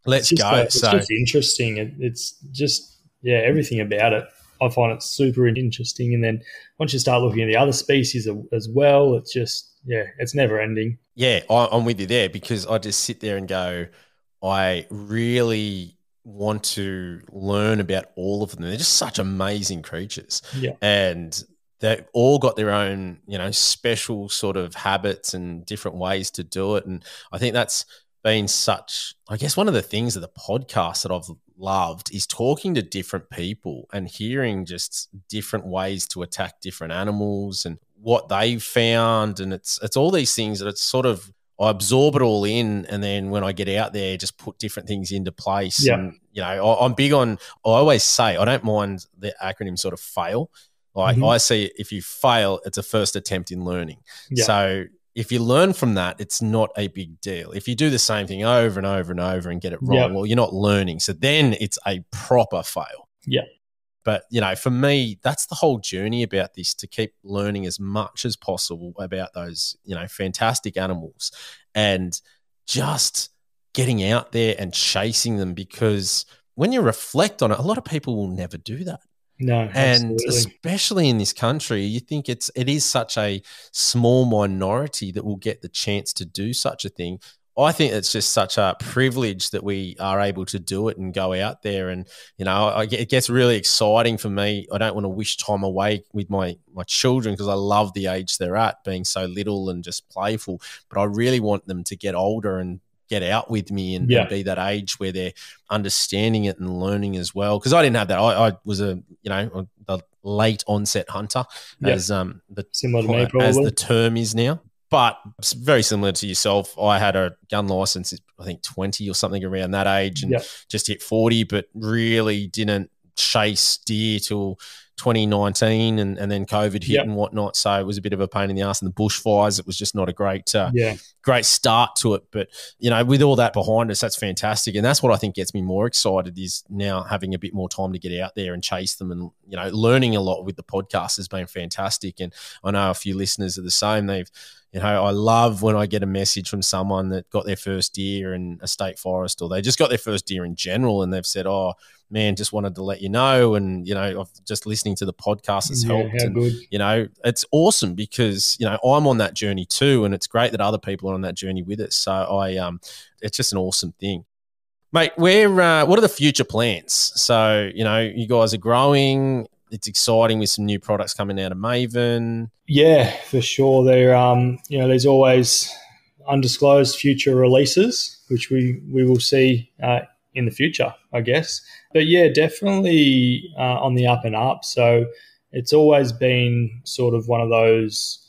C: let's go.
B: It's just interesting. It's just, everything about it. I find it super interesting. And then once you start looking at the other species as well, it's just, it's never ending.
C: Yeah, I'm with you there because I just sit there and go, I really want to learn about all of them. They're just such amazing creatures. Yeah. And they've all got their own, special sort of habits and different ways to do it. And I think that's been such, I guess one of the things of the podcast that I've loved is talking to different people and hearing just different ways to attack different animals and what they've found. And it's all these things that it's sort of, I absorb it all in. And then when I get out there, just put different things into place. Yeah. And, I'm big on, I always say, I don't mind the acronym sort of FAIL. I see if you fail, it's a first attempt in learning. Yeah. So if you learn from that, it's not a big deal. If you do the same thing over and over and over and get it wrong, well, you're not learning. So then it's a proper fail.
B: Yeah.
C: But, for me, that's the whole journey about this, to keep learning as much as possible about those, fantastic animals and just getting out there and chasing them, because when you reflect on it, a lot of people will never do that.
B: No,
C: and
B: absolutely.
C: Especially in this country, you think it is such a small minority that will get the chance to do such a thing. I think it's just such a privilege that we are able to do it and go out there. And, it gets really exciting for me. I don't want to wish time away with my children because I love the age they're at, being so little and just playful. But I really want them to get older and get out with me and be that age where they're understanding it and learning as well. Because I didn't have that. I was a late onset hunter, as
B: similar to me, probably,
C: as the term is now. But very similar to yourself, I had a gun license, I think 20 or something around that age, and just hit 40, but really didn't chase deer till 2019 and then COVID hit and whatnot. So it was a bit of a pain in the ass, and the bushfires, it was just not a great start to it. But, with all that behind us, that's fantastic. And that's what I think gets me more excited, is now having a bit more time to get out there and chase them. And, learning a lot with the podcast has been fantastic. And I know a few listeners are the same. I love when I get a message from someone that got their first deer in a state forest, or they just got their first deer in general, and they've said, oh, man, just wanted to let you know. And, I've just listening to the podcast has helped.
B: How good.
C: It's awesome because, I'm on that journey too. And it's great that other people are on that journey with us. So it's just an awesome thing. Mate, what are the future plans? So, you guys are growing. It's exciting with some new products coming out of Maven.
B: Yeah, for sure. There's always undisclosed future releases, which we will see in the future, I guess. But yeah, definitely on the up and up. So it's always been sort of one of those,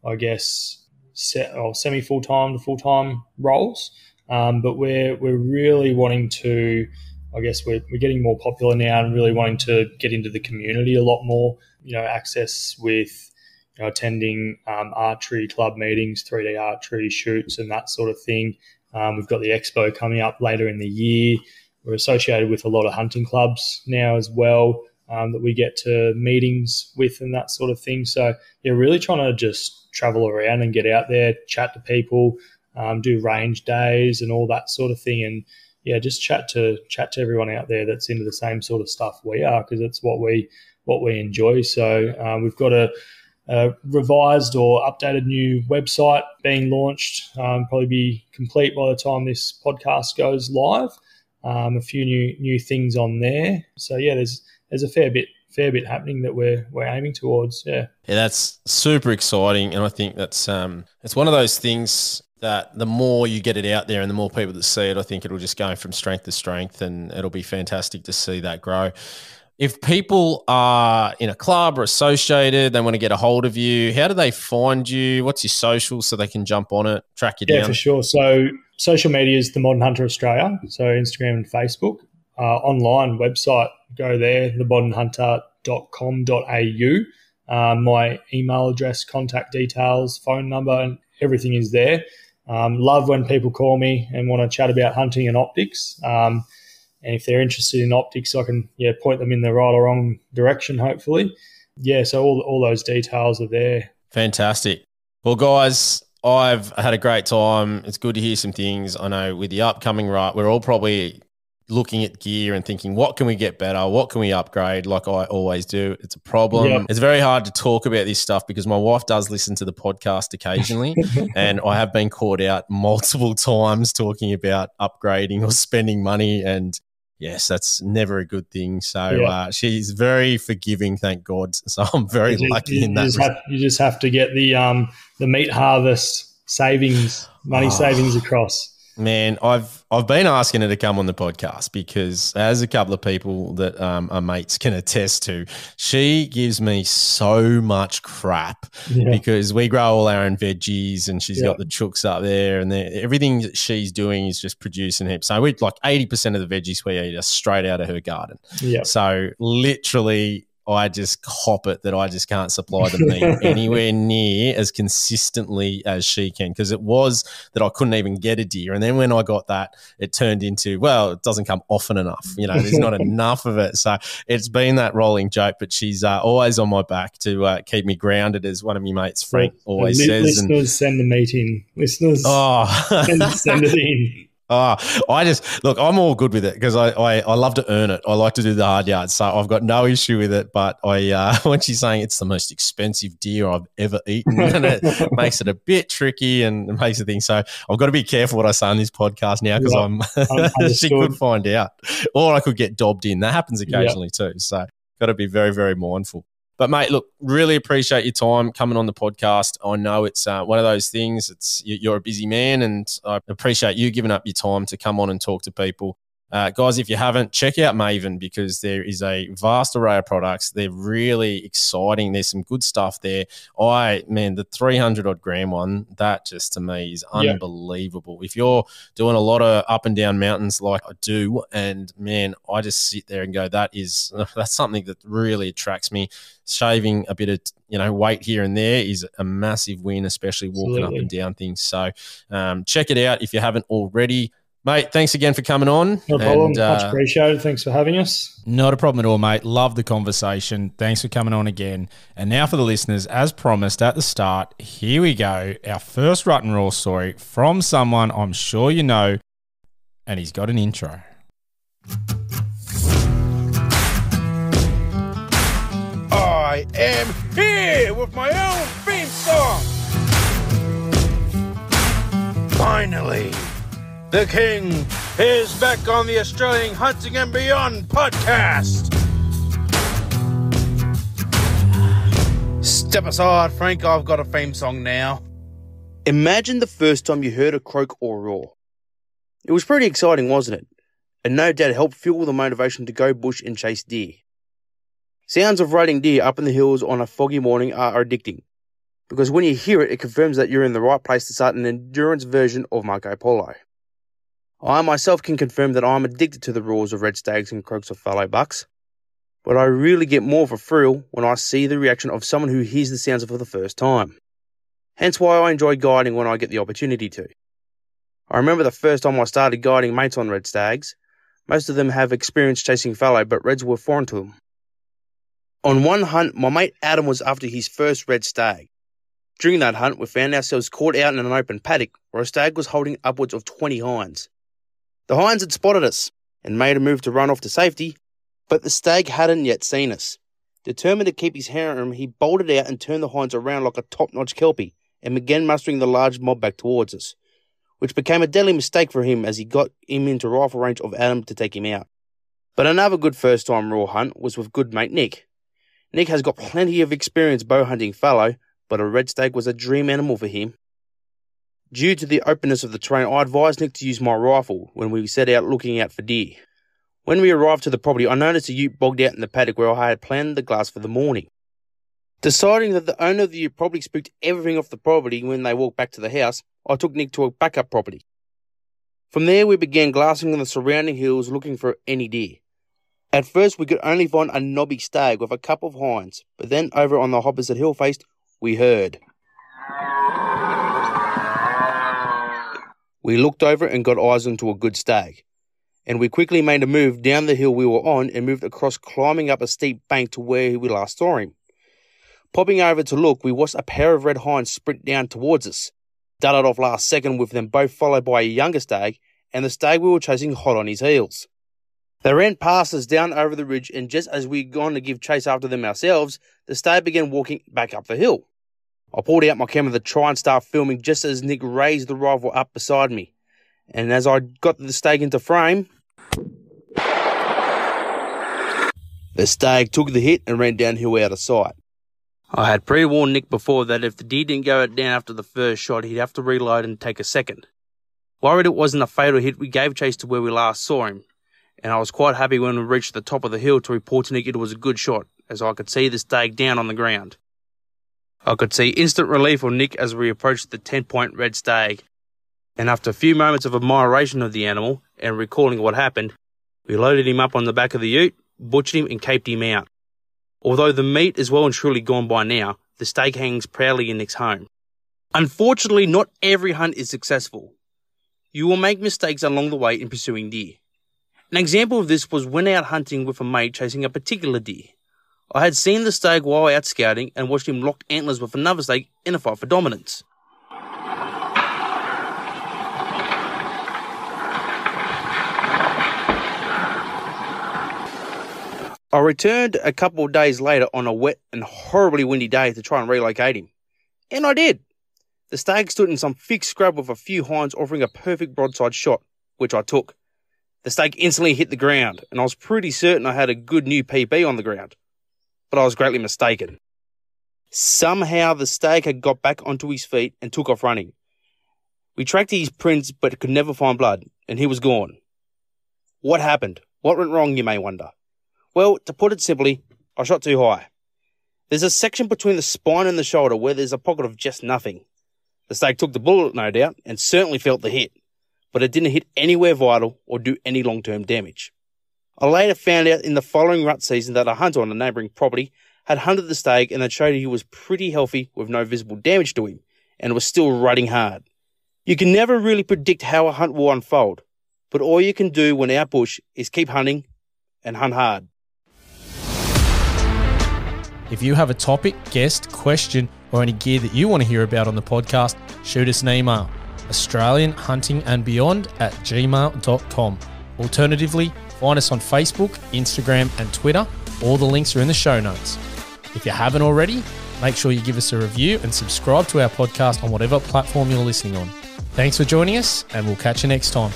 B: I guess, semi full-time to full-time roles. But we're really wanting to, I guess we're getting more popular now and really wanting to get into the community a lot more, access with attending archery club meetings, 3D archery shoots and that sort of thing. We've got the expo coming up later in the year. We're associated with a lot of hunting clubs now as well, that we get to meetings with and that sort of thing. So yeah, really trying to just travel around and get out there, chat to people, do range days and all that sort of thing. And yeah, just chat to everyone out there that's into the same sort of stuff we are, because it's what we enjoy. So we've got a revised or updated new website being launched, probably be complete by the time this podcast goes live. A few new things on there. So yeah, there's a fair bit happening that we're aiming towards. Yeah,
C: that's super exciting, and I think that's it's one of those things that the more you get it out there and the more people that see it, I think it'll just go from strength to strength, and it'll be fantastic to see that grow. If people are in a club or associated, they want to get a hold of you, how do they find you? What's your social so they can jump on it, track you down?
B: Yeah, for sure. So social media is The Modern Hunter Australia, so Instagram and Facebook. Online website, go there, themodernhunter.com.au. My email address, contact details, phone number, and everything is there. Love when people call me and want to chat about hunting and optics. And if they're interested in optics, I can point them in the right or wrong direction, hopefully. Yeah, so all those details are there.
C: Fantastic. Well, guys, I've had a great time. It's good to hear some things. I know with the upcoming rut, we're all probably looking at gear and thinking, what can we get better? What can we upgrade? Like I always do. It's a problem. Yep. It's very hard to talk about this stuff because my wife does listen to the podcast occasionally and I have been caught out multiple times talking about upgrading or spending money, and yes, that's never a good thing. So she's very forgiving, thank God. So I'm very lucky in that.
B: You just have to get the meat harvest savings, savings across.
C: Man, I've been asking her to come on the podcast because, as a couple of people that are mates can attest to, she gives me so much crap because we grow all our own veggies and she's got the chooks up there, and everything that she's doing is just producing heaps. So we like 80% of the veggies we eat are straight out of her garden. Yeah. So literally, I just cop it that I just can't supply the meat anywhere near as consistently as she can, because it was that I couldn't even get a deer. And then when I got that, it turned into, well, it doesn't come often enough. There's not enough of it. So it's been that rolling joke, but she's always on my back to keep me grounded, as one of my mates, Frank, always says.
B: Listeners, send the meat in. Listeners, send it in.
C: I'm all good with it because I love to earn it. I like to do the hard yards, so I've got no issue with it. But when she's saying it's the most expensive deer I've ever eaten, and it makes it a bit tricky and it makes the thing. So I've got to be careful what I say on this podcast now because she could find out, or I could get dobbed in. That happens occasionally too. So got to be very, very mindful. But, mate, look, really appreciate your time coming on the podcast. I know it's one of those things. You're a busy man, and I appreciate you giving up your time to come on and talk to people. Guys, if you haven't, check out Maven because there is a vast array of products. They're really exciting. There's some good stuff there. The 300-odd gram one, that just to me is unbelievable. If you're doing a lot of up and down mountains like I do, and, man, I just sit there and go, that's something that really attracts me. Shaving a bit of weight here and there is a massive win, especially walking up and down things. So check it out if you haven't already. Mate, thanks again for coming on.
B: No problem. Much appreciated. Thanks for having us.
A: Not a problem at all, mate. Love the conversation. Thanks for coming on again. And now for the listeners, as promised at the start, here we go. Our first Rut and Raw story from someone I'm sure you know, and he's got an intro.
D: I am here with my own theme song. Finally, the king is back on the Australian Hunting and Beyond podcast. Step aside, Frank. I've got a theme song now.
E: Imagine the first time you heard a croak or roar. It was pretty exciting, wasn't it? And no doubt it helped fuel the motivation to go bush and chase deer. Sounds of riding deer up in the hills on a foggy morning are addicting, because when you hear it, it confirms that you're in the right place to start an endurance version of Marco Polo. I myself can confirm that I'm addicted to the roars of red stags and croaks of fallow bucks, but I really get more of a thrill when I see the reaction of someone who hears the sounds for the first time. Hence why I enjoy guiding when I get the opportunity to. I remember the first time I started guiding mates on red stags. Most of them have experience chasing fallow, but reds were foreign to them. On one hunt, my mate Adam was after his first red stag. During that hunt, we found ourselves caught out in an open paddock where a stag was holding upwards of 20 hinds. The hinds had spotted us and made a move to run off to safety, but the stag hadn't yet seen us. Determined to keep his harem, he bolted out and turned the hinds around like a top-notch kelpie and began mustering the large mob back towards us, which became a deadly mistake for him as he got him into rifle range of Adam to take him out. But another good first-time raw hunt was with good mate Nick. Nick has got plenty of experience bow hunting fallow, but a red stag was a dream animal for him. Due to the openness of the terrain, I advised Nick to use my rifle when we set out looking out for deer. When we arrived to the property, I noticed a ute bogged out in the paddock where I had planted the glass for the morning. Deciding that the owner of the ute probably spooked everything off the property when they walked back to the house, I took Nick to a backup property. From there, we began glassing on the surrounding hills looking for any deer. At first, we could only find a knobby stag with a couple of hinds, but then over on the opposite hill face, we heard. We looked over and got eyes onto a good stag, and we quickly made a move down the hill we were on and moved across, climbing up a steep bank to where we last saw him. Popping over to look, we watched a pair of red hinds sprint down towards us, darted off last second with them both followed by a younger stag, and the stag we were chasing hot on his heels. They ran past us down over the ridge, and just as we'd gone to give chase after them ourselves, the stag began walking back up the hill. I pulled out my camera to try and start filming just as Nick raised the rifle up beside me, and as I got the stag into frame, the stag took the hit and ran downhill out of sight. I had pre-warned Nick before that if the deer didn't go down after the first shot, he'd have to reload and take a second. Worried it wasn't a fatal hit, we gave chase to where we last saw him, and I was quite happy when we reached the top of the hill to report to Nick it was a good shot, as I could see the stag down on the ground. I could see instant relief on Nick as we approached the 10-point red stag, and after a few moments of admiration of the animal and recalling what happened, we loaded him up on the back of the ute, butchered him and caped him out. Although the meat is well and truly gone by now, the stag hangs proudly in Nick's home. Unfortunately, not every hunt is successful. You will make mistakes along the way in pursuing deer. An example of this was when out hunting with a mate chasing a particular deer. I had seen the stag while out scouting and watched him lock antlers with another stag in a fight for dominance. I returned a couple of days later on a wet and horribly windy day to try and relocate him. And I did. The stag stood in some thick scrub with a few hinds offering a perfect broadside shot, which I took. The stag instantly hit the ground, and I was pretty certain I had a good new PB on the ground. But I was greatly mistaken. Somehow the stag had got back onto his feet and took off running. We tracked his prints but could never find blood, and he was gone. What happened? What went wrong, you may wonder? Well, to put it simply, I shot too high. There's a section between the spine and the shoulder where there's a pocket of just nothing. The stag took the bullet, no doubt, and certainly felt the hit, but it didn't hit anywhere vital or do any long-term damage. I later found out in the following rut season that a hunter on a neighbouring property had hunted the stag and it showed he was pretty healthy with no visible damage to him and was still rutting hard. You can never really predict how a hunt will unfold, but all you can do when out bush is keep hunting and hunt hard.
A: If you have a topic, guest, question, or any gear that you want to hear about on the podcast, shoot us an email, australianhuntingandbeyond@gmail.com. Alternatively, find us on Facebook, Instagram, and Twitter. All the links are in the show notes. If you haven't already, make sure you give us a review and subscribe to our podcast on whatever platform you're listening on. Thanks for joining us, and we'll catch you next time.